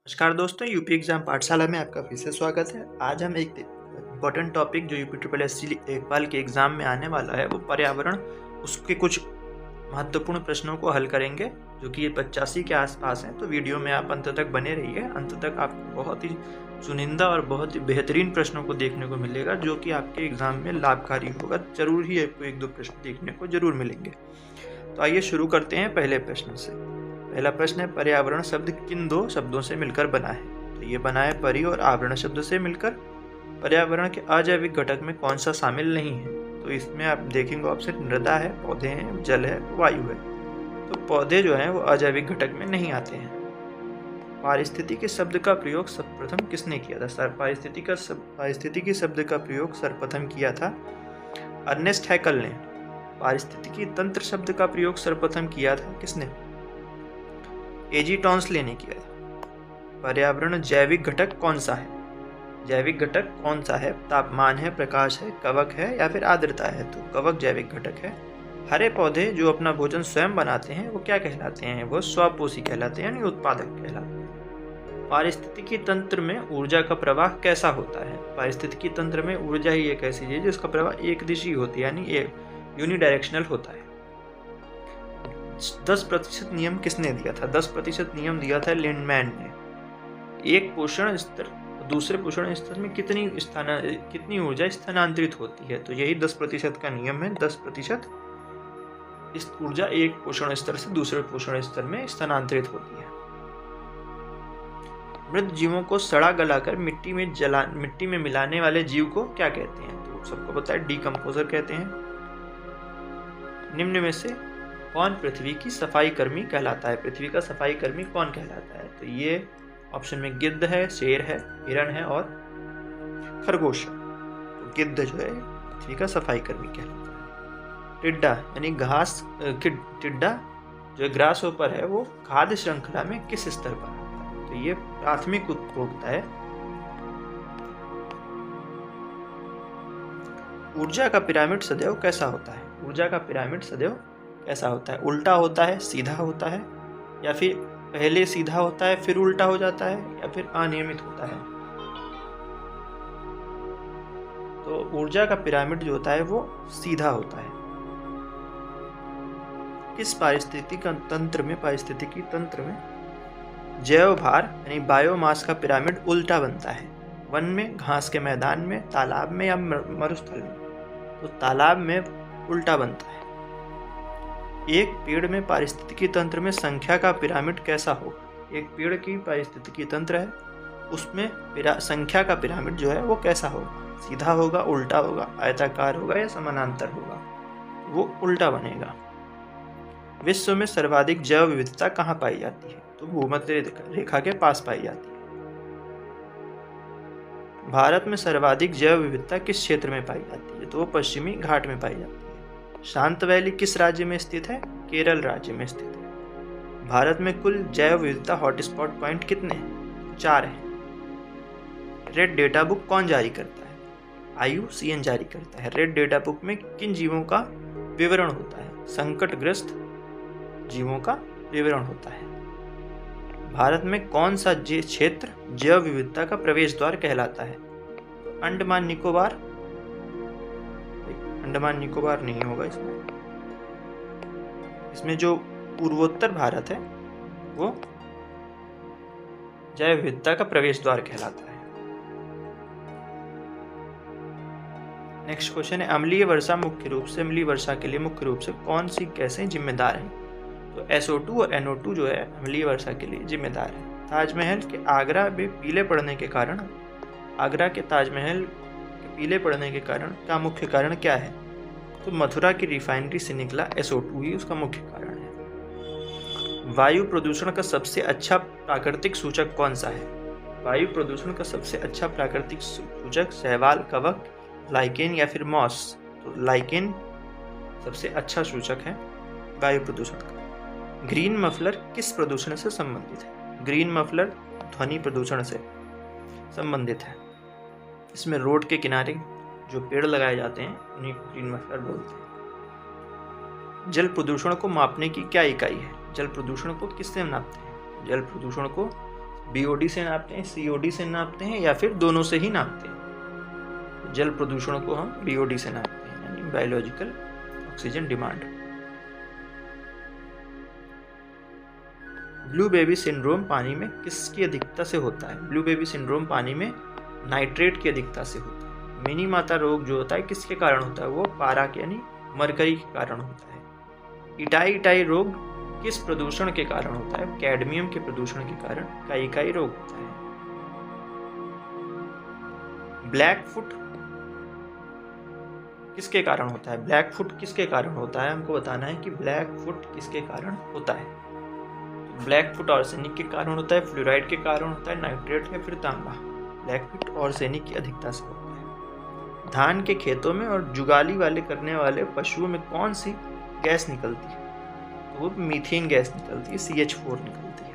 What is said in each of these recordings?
नमस्कार दोस्तों, UP exam पाठशाला में आपका फिर से स्वागत है। आज हम एक इम्पॉर्टेंट टॉपिक जो यूपी ट्रिपल एस लेखपाल के एग्जाम में आने वाला है वो पर्यावरण, उसके कुछ महत्वपूर्ण प्रश्नों को हल करेंगे जो कि ये 85 के आसपास हैं। तो वीडियो में आप अंत तक बने रहिए। अंत तक आपको बहुत ही चुनिंदा और बहुत ही बेहतरीन प्रश्नों को देखने को मिलेगा जो कि आपके एग्जाम में लाभकारी होगा। जरूर ही आपको एक दो प्रश्न देखने को जरूर मिलेंगे। तो आइए शुरू करते हैं पहले प्रश्न से। पहला प्रश्न है, पर्यावरण शब्द किन दो शब्दों से मिलकर बना है? तो ये बना है परि और आवरण शब्द से मिलकर। पर्यावरण के अजैविक घटक में कौन सा शामिल नहीं है? तो इसमें आप देखेंगे ऑप्शन मृदा है, पौधे हैं, जल है, वायु है। तो पौधे जो हैं वो अजैविक घटक में नहीं आते हैं। पारिस्थितिकी शब्द का प्रयोग सर्वप्रथम किसने किया था? पारिस्थितिकी शब्द का प्रयोग सर्वप्रथम किया था अर्नेस्ट हैकल ने। पारिस्थितिकी तंत्र शब्द का प्रयोग सर्वप्रथम किया था किसने? एजी टॉन्सले ने किया था। पर्यावरण जैविक घटक कौन सा है? जैविक घटक कौन सा है? तापमान है, प्रकाश है, कवक है या फिर आर्द्रता है? तो कवक जैविक घटक है। हरे पौधे जो अपना भोजन स्वयं बनाते हैं वो क्या कहलाते हैं? वो स्वपोषी कहलाते हैं, यानी उत्पादक कहलाते हैं। पारिस्थितिकी तंत्र में ऊर्जा का प्रवाह कैसा होता है? पारिस्थितिकी तंत्र में ऊर्जा ही एक ऐसी चीज है जिसका प्रवाह एक दिशी होती है, यानी यूनिडायरेक्शनल होता है। 10% नियम किसने दिया था? 10% नियम दिया था लिंडमैन ने। एक पोषण स्तर दूसरे पोषण स्तर में कितनी ऊर्जा स्थानांतरित होती है? तो यही 10% का नियम है। 10% इस ऊर्जा एक पोषण स्तर से दूसरे पोषण स्तर में स्थानांतरित होती है। मृत जीवों को सड़ा गलाकर मिट्टी में मिलाने वाले जीव को क्या कहते हैं? तो सबको पता है, डीकम्पोजर कहते हैं। निम्न में से कौन पृथ्वी की सफाई कर्मी कहलाता है? पृथ्वी का सफाई कर्मी कौन कहलाता है? तो ये ऑप्शन में गिद्ध है, शेर है, हिरण है और खरगोश। तो गिद्ध जो है पृथ्वी का सफाई कर्मी कहलाता है। टिड्डा यानी टिड्डा जो ग्रास होपर है वो खाद्य श्रृंखला में किस स्तर पर आता है? तो ये प्राथमिक उपभोक्ता है। ऊर्जा का पिरामिड सदैव कैसा होता है? ऊर्जा का पिरामिड सदैव ऐसा होता है, उल्टा होता है, सीधा होता है, या फिर पहले सीधा होता है फिर उल्टा हो जाता है, या फिर अनियमित होता है? तो ऊर्जा का पिरामिड जो होता है वो सीधा होता है। किस पारिस्थितिकी तंत्र में जैव भार यानी बायोमास का पिरामिड उल्टा बनता है? वन में, घास के मैदान में, तालाब में या मरुस्थल में? तो तालाब में उल्टा बनता है। एक पेड़ में पारिस्थितिकी तंत्र में संख्या का पिरामिड कैसा होगा? एक पेड़ की पारिस्थितिकी तंत्र है, उसमें संख्या का पिरामिड जो है वो कैसा होगा? सीधा होगा, उल्टा होगा, आयताकार होगा या समानांतर होगा? वो उल्टा बनेगा। विश्व में सर्वाधिक जैव विविधता कहाँ पाई जाती है? तो भूमध्य रेखा के पास पाई जाती है। भारत में सर्वाधिक जैव विविधता किस क्षेत्र में पाई जाती है? तो वो पश्चिमी घाट में पाई जाती है। शांत वैली किस राज्य में स्थित है? केरल राज्य में स्थित है। भारत में कुल जैव विविधता हॉटस्पॉट पॉइंट कितने हैं? 4 हैं। रेड डेटा बुक कौन जारी करता है? IUCN जारी करता है। रेड डेटा बुक में किन जीवों का विवरण होता है? संकटग्रस्त जीवों का विवरण होता है। भारत में कौन सा क्षेत्र जैव विविधता का प्रवेश द्वार कहलाता है? अंडमान निकोबार नहीं होगा। इसमें जो पूर्वोत्तर भारत है वो जैव विविधता का प्रवेश द्वार कहलाता है। नेक्स्ट क्वेश्चन है, अम्लीय वर्षा के लिए मुख्य रूप से कौन सी गैसें जिम्मेदार हैं? तो SO2 और NO2 जो है अम्लीय वर्षा के लिए जिम्मेदार है। ताजमहल के आगरा के पीले पड़ने के कारण का मुख्य कारण क्या है? तो मथुरा की रिफाइनरी से निकला SO2 ही उसका मुख्य कारण है। वायु प्रदूषण का सबसे अच्छा प्राकृतिक सूचक कौन सा है? वायु प्रदूषण का सबसे अच्छा प्राकृतिक सूचक शैवाल, कवक, लाइकेन या फिर मॉस? तो लाइकेन सबसे अच्छा सूचक है वायु प्रदूषण का। ग्रीन मफलर किस प्रदूषण से संबंधित है? ग्रीन मफलर ध्वनि प्रदूषण से संबंधित है। इसमें रोड के किनारे जो पेड़ लगाए जाते हैं उन्हें ग्रीन मफलर बोलते हैं। जल प्रदूषण को मापने की क्या इकाई है? जल प्रदूषण को किससे नापते हैं? जल प्रदूषण को BOD से नापते हैं, COD से नापते हैं, या फिर दोनों से ही नापते हैं। जल प्रदूषण को हम BOD से नापते हैं, यानी biological oxygen demand. Blue baby syndrome पानी में किसकी अधिकता से होता है? ब्लू बेबी सिंड्रोम पानी में नाइट्रेट की अधिकता से होता है। मिनी माता रोग जो होता है किसके कारण होता है? वो पारा के यानी मरकरी के कारण होता है। इटाई रोग किस प्रदूषण के कारण होता है? कैडमियम के प्रदूषण के कारण इकाई रोग होता है। ब्लैक फुट किसके कारण होता है? ब्लैक फुट किसके कारण होता है? हमको बताना है कि ब्लैक फुट किसके कारण होता है। तो ब्लैक फुट आर्सेनिक के कारण होता है, फ्लोराइड के कारण होता है, नाइट्रेट या फिर तांबा। ब्लैक फुट आर्सेनिक की अधिकता से होता है। धान के खेतों में और जुगाली वाले करने वाले पशुओं में कौन सी गैस निकलती है? तो वो मीथेन गैस निकलती है, CH4 निकलती है।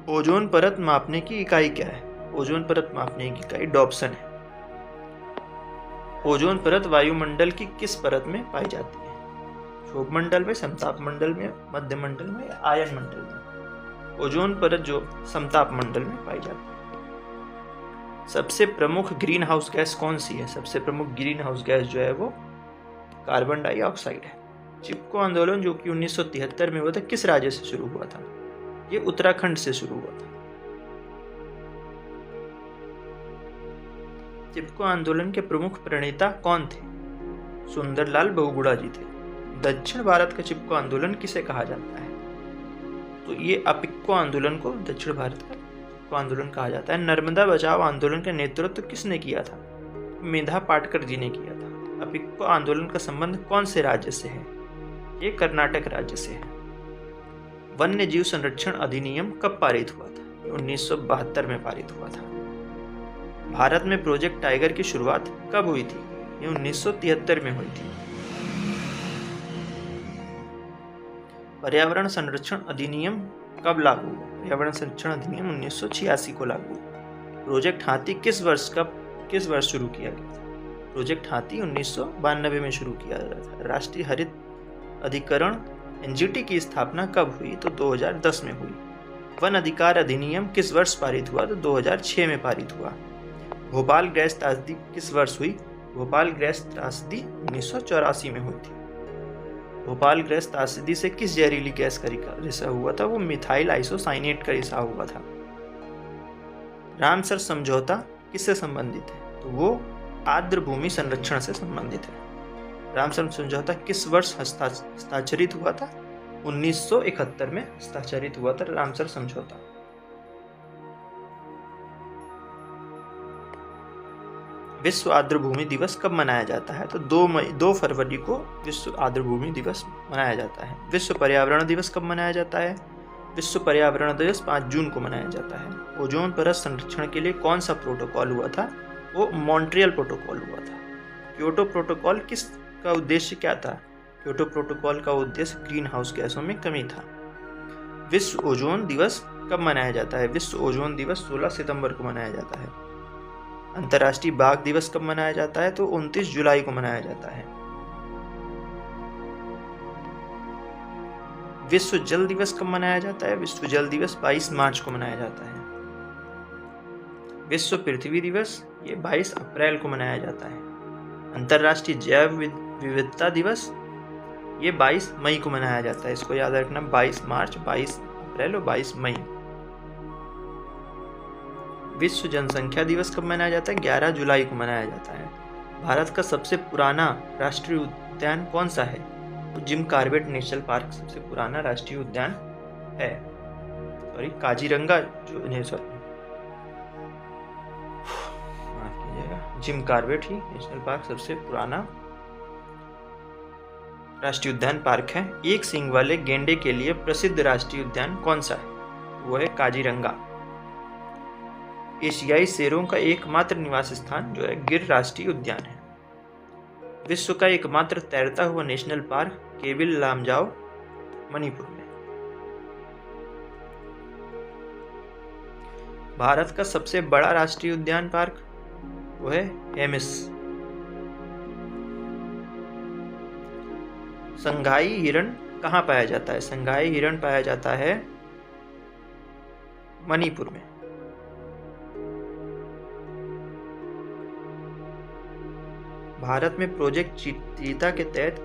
ओजोन परत मापने की इकाई क्या है? ओजोन परत मापने की इकाई डॉप्सन है। ओजोन परत वायुमंडल की किस परत में पाई जाती है? क्षोभ मंडल में, समताप मंडल में, मध्य मंडल में या आयन मंडल में? ओजोन परत जो समताप मंडल में पाई जाती है। सबसे प्रमुख ग्रीन हाउस गैस कौन सी है? सबसे प्रमुख ग्रीन हाउस गैस जो है वो कार्बन डाइऑक्साइड है। चिपको आंदोलन जो कि 1973 में हुआ था किस राज्य से शुरू हुआ था? ये उत्तराखंड से शुरू हुआ था। चिपको आंदोलन के प्रमुख प्रणेता कौन थे? सुंदरलाल बहुगुणा जी थे। दक्षिण भारत का चिपको आंदोलन किसे कहा जाता है? तो ये अपिक्को आंदोलन को दक्षिण भारत का चिपको आंदोलन कहा जाता है। नर्मदा बचाओ आंदोलन का नेतृत्व किसने किया था? मेधा पाटकर जी ने किया था। अपिक्को आंदोलन का संबंध कौन से राज्य से है? ये कर्नाटक राज्य से है। वन्य जीव संरक्षण अधिनियम कब पारित हुआ था? 1972 में पारित हुआ था। भारत में प्रोजेक्ट टाइगर की शुरुआत कब हुई थी? ये 1973 में हुई थी। पर्यावरण संरक्षण अधिनियम कब लागू हुआ? पर्यावरण संरक्षण अधिनियम 1986 को लागू हुआ। प्रोजेक्ट हाथी किस वर्ष शुरू किया गया था? प्रोजेक्ट हाथी 1992 में शुरू किया गया था। राष्ट्रीय हरित अधिकरण NGT की स्थापना कब हुई? तो 2010 में हुई। वन अधिकार अधिनियम किस वर्ष पारित हुआ? तो 2006 में पारित हुआ। भोपाल गैस त्रासदी किस वर्ष हुई? भोपाल गैस त्रासदी 1984 में हुई थी। भोपाल गैस त्रासदी से किस जहरीली गैस का रिसाव हुआ था? वो मिथाइल आइसोसाइनेट का रिसाव हुआ था। रामसर समझौता किससे संबंधित है? तो वो आर्द्र भूमि संरक्षण से संबंधित है। रामसर समझौता किस वर्ष हस्ताक्षरित हुआ था? 1971 में हस्ताक्षरित हुआ था रामसर समझौता। विश्व आर्द्र भूमि दिवस कब मनाया जाता है? तो 2 फरवरी को विश्व आर्द्र भूमि दिवस मनाया जाता है। विश्व पर्यावरण दिवस कब मनाया जाता है? विश्व पर्यावरण दिवस 5 जून को मनाया जाता है। ओजोन परत संरक्षण के लिए कौन सा प्रोटोकॉल हुआ था? वो मॉन्ट्रियल प्रोटोकॉल हुआ था। क्योटो प्रोटोकॉल का उद्देश्य क्या था? क्योटो प्रोटोकॉल का उद्देश्य ग्रीन हाउस गैसों में कमी था। विश्व ओजोन दिवस कब मनाया जाता है? विश्व ओजोन दिवस 16 सितंबर को मनाया जाता है। अंतर्राष्ट्रीय बाघ दिवस कब मनाया जाता है? तो 29 जुलाई को मनाया जाता है। विश्व जल दिवस कब मनाया जाता है? विश्व जल दिवस 22 मार्च को मनाया जाता है। विश्व पृथ्वी दिवस ये 22 अप्रैल को मनाया जाता है। अंतर्राष्ट्रीय जैव विविधता दिवस ये 22 मई को मनाया जाता है। इसको याद रखना, 22 मार्च, 22 अप्रैल और 22 मई। विश्व जनसंख्या दिवस कब मनाया जाता है? 11 जुलाई को मनाया जाता है। भारत का सबसे पुराना राष्ट्रीय उद्यान कौन सा है? तो जिम कॉर्बेट नेशनल पार्क सबसे पुराना राष्ट्रीय उद्यान है। काजीरंगा जिम कॉर्बेट ही नेशनल पार्क सबसे पुराना राष्ट्रीय उद्यान पार्क है। एक सींग वाले गेंडे के लिए प्रसिद्ध राष्ट्रीय उद्यान कौन सा है? वो है काजीरंगा। एशियाई शेरों का एकमात्र निवास स्थान जो है गिर राष्ट्रीय उद्यान है। विश्व का एकमात्र तैरता हुआ national park cable Lamjao Manipur में। भारत का सबसे बड़ा राष्ट्रीय उद्यान पार्क वो है हेमिस। संघाई हिरण कहाँ पाया जाता है? संघाई हिरण पाया जाता है मणिपुर में। भारत में प्रोजेक्ट चीता के तहत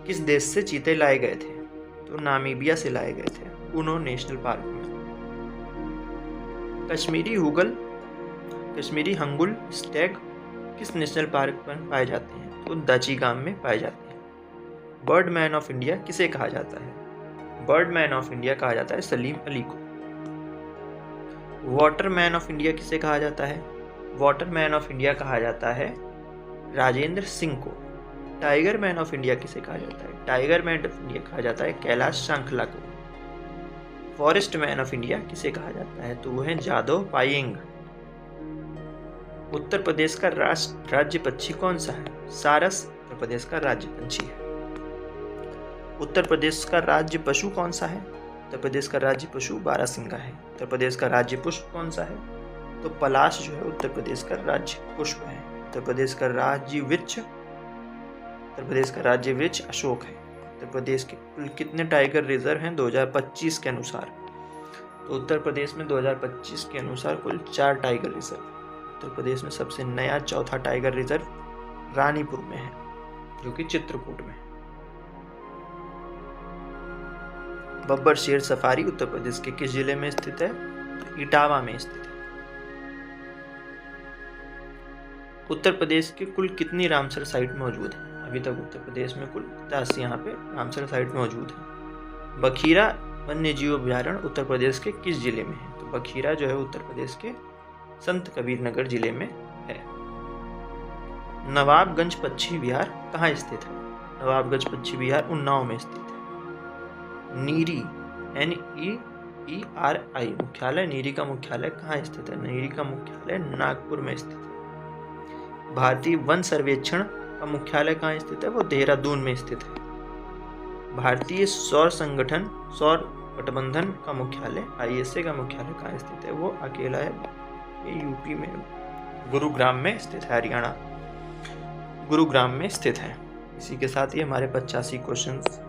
किस देश से चीते लाए गए थे? तो नामीबिया से लाए गए थे, ऊनो नेशनल पार्क में। कश्मीरी हंगुल स्टैग किस नेशनल पार्क में पाए जाते हैं? तो दाचीगाम में पाए जाते हैं। बर्ड मैन ऑफ इंडिया किसे कहा जाता है? बर्ड मैन ऑफ इंडिया कहा जाता है सलीम अली को। वाटर मैन ऑफ इंडिया किसे कहा जाता है? वाटर मैन ऑफ इंडिया कहा जाता है राजेंद्र सिंह को। टाइगर मैन ऑफ इंडिया किसे कहा जाता है? टाइगर मैन ऑफ इंडिया कहा जाता है कैलाश सांखला को। फॉरेस्ट मैन ऑफ इंडिया किसे कहा जाता है? तो वो है जादव पायेंग। उत्तर प्रदेश का राज्य पक्षी कौन सा है? सारस उत्तर प्रदेश का राज्य पंछी है। उत्तर प्रदेश का राज्य पशु कौन सा है? उत्तर प्रदेश का राज्य पशु बारहसिंगा है। उत्तर प्रदेश का राज्य पुष्प कौन सा है? तो पलाश जो है उत्तर प्रदेश का राज्य पुष्प है। उत्तर प्रदेश का राज्य वृक्ष अशोक है। उत्तर प्रदेश के कुल कितने टाइगर रिजर्व हैं 2025 के अनुसार? तो उत्तर प्रदेश में 2025 के अनुसार कुल 4 टाइगर रिजर्व। उत्तर प्रदेश में सबसे नया चौथा टाइगर रिजर्व रानीपुर में है, जो कि चित्रकूट में। बब्बर शेर सफारी उत्तर प्रदेश के किस जिले में स्थित है? तो इटावा में स्थित है। उत्तर प्रदेश के कुल कितनी रामसर साइट मौजूद है? अभी तक उत्तर प्रदेश में कुल 80 यहाँ पे रामसर साइट मौजूद है। बखीरा वन्य जीव अभ्यारण्य उत्तर प्रदेश के किस जिले में है? तो बखीरा जो है उत्तर प्रदेश के संत कबीर नगर जिले में है। नवाबगंज पक्षी विहार कहाँ स्थित है? नवाबगंज पक्षी विहार उन्नाव में स्थित है। नीरी NEERI मुख्यालय, नीरी का मुख्यालय कहाँ स्थित है? नीरी का मुख्यालय नागपुर में स्थित है। भारतीय वन सर्वेक्षण का मुख्यालय कहाँ स्थित है? वो देहरादून में स्थित है। भारतीय सौर गठबंधन का मुख्यालय ISA का मुख्यालय कहाँ स्थित है? वो अकेला है, ये यूपी में गुरुग्राम में स्थित है, हरियाणा गुरुग्राम में स्थित है। इसी के साथ ही हमारे 85 क्वेश्चंस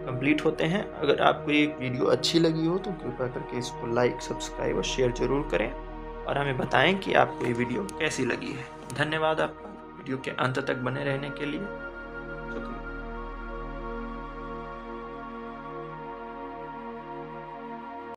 कंप्लीट होते हैं। अगर आपको ये वीडियो अच्छी लगी हो तो कृपया करके इसको लाइक, सब्सक्राइब और शेयर जरूर करें और हमें बताएं कि आपको ये वीडियो कैसी लगी है। धन्यवाद आपका वीडियो के अंत तक बने रहने के लिए।